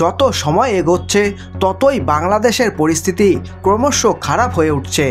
যত সময় এগোচ্ছে ততই বাংলাদেশের পরিস্থিতি ক্রমশ খারাপ হয়ে উঠছে।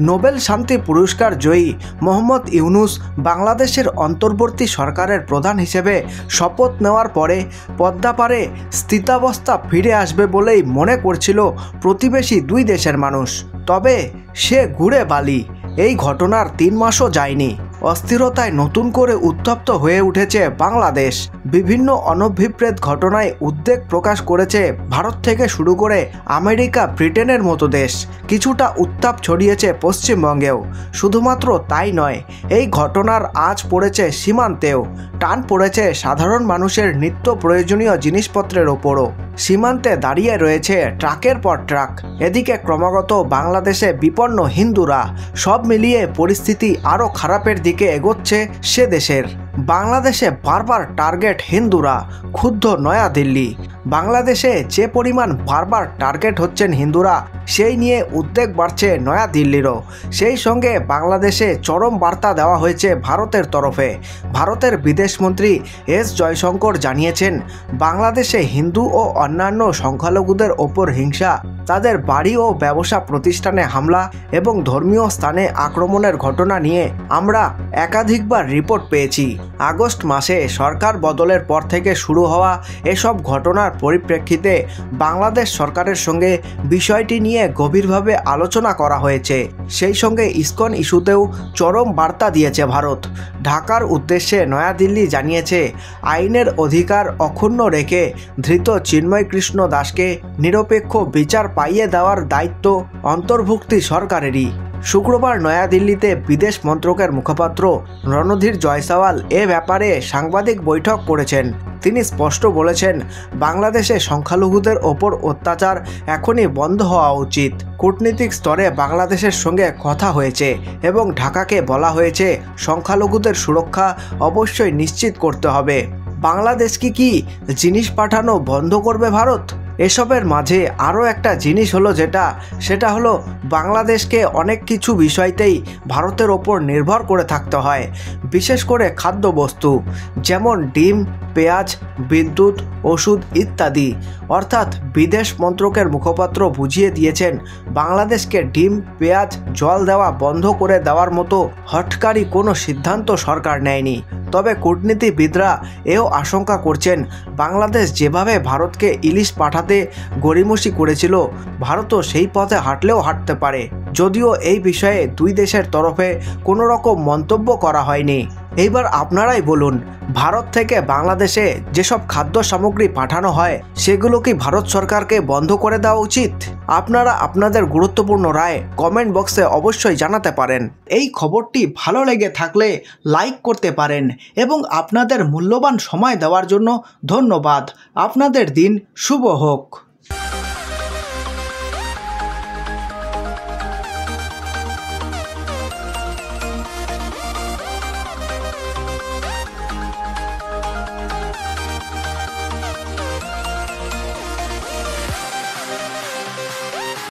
নোবেল শান্তি পুরস্কার জয়ী মোহাম্মদ ইউনূস বাংলাদেশের অন্তর্বর্তী সরকারের প্রধান হিসেবে শপথ নেওয়ার পরে পদ্মাপাড়ে স্থিতাবস্থা ফিরে আসবে বলেই মনে করছিল প্রতিবেশী দুই দেশের মানুষ। তবে সে ঘুরে বালি। এই ঘটনার 3 মাসও যায়নি, অস্থিরতায় নতুন করে উত্তপ্ত হয়ে উঠেছে বাংলাদেশ। বিভিন্ন অনভিপ্রেত ঘটনায় উদ্বেগ প্রকাশ করেছে ভারত থেকে শুরু করে আমেরিকা, ব্রিটেনের মতো দেশ। কিছুটা উত্তাপ ছড়িয়েছে পশ্চিমবঙ্গেও। শুধুমাত্র তাই নয়, এই ঘটনার আঁচ পড়েছে সীমান্তেও। টান পড়েছে সাধারণ মানুষের নিত্য প্রয়োজনীয় জিনিসপত্রের ওপরও। সীমান্তে দাঁড়িয়ে রয়েছে ট্রাকের পর ট্রাক। এদিকে ক্রমাগত বাংলাদেশে বিপন্ন হিন্দুরা। সব মিলিয়ে পরিস্থিতি আরও খারাপের দিকে এগোচ্ছে সে দেশের। বাংলাদেশে বারবার টার্গেট হিন্দুরা, ক্ষুব্ধ নয়াদিল্লি। বাংলাদেশে যে পরিমাণ বারবার টার্গেট হচ্ছেন হিন্দুরা, সেই নিয়ে উদ্বেগ বাড়ছে নয়াদিল্লিরও। সেই সঙ্গে বাংলাদেশে চরম বার্তা দেওয়া হয়েছে ভারতের তরফে। ভারতের বিদেশমন্ত্রী এস জয়শঙ্কর জানিয়েছেন, বাংলাদেশে হিন্দু ও অন্যান্য সংখ্যালঘুদের ওপর হিংসা, তাদের বাড়ি ও ব্যবসা প্রতিষ্ঠানে হামলা এবং ধর্মীয় স্থানে আক্রমণের ঘটনা নিয়ে আমরা একাধিকবার রিপোর্ট পেয়েছি। আগস্ট মাসে সরকার বদলের পর থেকে শুরু হওয়া এসব ঘটনার পরিপ্রেক্ষিতে বাংলাদেশ সরকারের সঙ্গে বিষয়টি নিয়ে গভীরভাবে আলোচনা করা হয়েছে। সেই সঙ্গে ইসকন ইস্যুতেও চরম বার্তা দিয়েছে ভারত। ঢাকার উদ্দেশ্যে নয়াদিল্লি জানিয়েছে, আইনের অধিকার অক্ষুণ্ণ রেখে ধৃত চিন্ময় কৃষ্ণ দাসকে নিরপেক্ষ বিচার পাইয়ে দেওয়ার দায়িত্ব অন্তর্ভুক্তি সরকারেরই। শুক্রবার নয়াদিল্লিতে বিদেশ মন্ত্রকের মুখপাত্র রণধীর জয়সওয়াল এ ব্যাপারে সাংবাদিক বৈঠক করেছেন। তিনি স্পষ্ট বলেছেন, বাংলাদেশে সংখ্যালঘুদের ওপর অত্যাচার এখনই বন্ধ হওয়া উচিত। কূটনীতিক স্তরে বাংলাদেশের সঙ্গে কথা হয়েছে এবং ঢাকাকে বলা হয়েছে সংখ্যালঘুদের সুরক্ষা অবশ্যই নিশ্চিত করতে হবে। বাংলাদেশকে কি জিনিস পাঠানো বন্ধ করবে ভারত? এসবের মাঝে আরও একটা জিনিস হলো সেটা হলো বাংলাদেশকে অনেক কিছু বিষয়তেই ভারতের ওপর নির্ভর করে থাকতে হয়, বিশেষ করে খাদ্যবস্তু, যেমন ডিম, পেঁয়াজ, বিদ্যুৎ, ওষুধ ইত্যাদি। অর্থাৎ বিদেশ মন্ত্রকের মুখপাত্র বুঝিয়ে দিয়েছেন, বাংলাদেশকে ডিম, পেঁয়াজ, জল দেওয়া বন্ধ করে দেওয়ার মতো হঠকারী কোনো সিদ্ধান্ত সরকার নেয়নি। তবে কূটনীতিবিদরা এও আশঙ্কা করছেন, বাংলাদেশ যেভাবে ভারতকে ইলিশ পাঠাতে গড়িমসি করেছিল, ভারতও সেই পথে হাঁটলেও হাঁটতে পারে। যদিও এই বিষয়ে দুই দেশের তরফে কোনো রকম মন্তব্য করা হয়নি। এইবার আপনারাই বলুন, ভারত থেকে বাংলাদেশে যেসব খাদ্য সামগ্রী পাঠানো হয় সেগুলো কি ভারত সরকারকে বন্ধ করে দেওয়া উচিত? আপনারা আপনাদের গুরুত্বপূর্ণ রায় কমেন্ট বক্সে অবশ্যই জানাতে পারেন। এই খবরটি ভালো লেগে থাকলে লাইক করতে পারেন এবং আপনাদের মূল্যবান সময় দেওয়ার জন্য ধন্যবাদ। আপনাদের দিন শুভ হোক।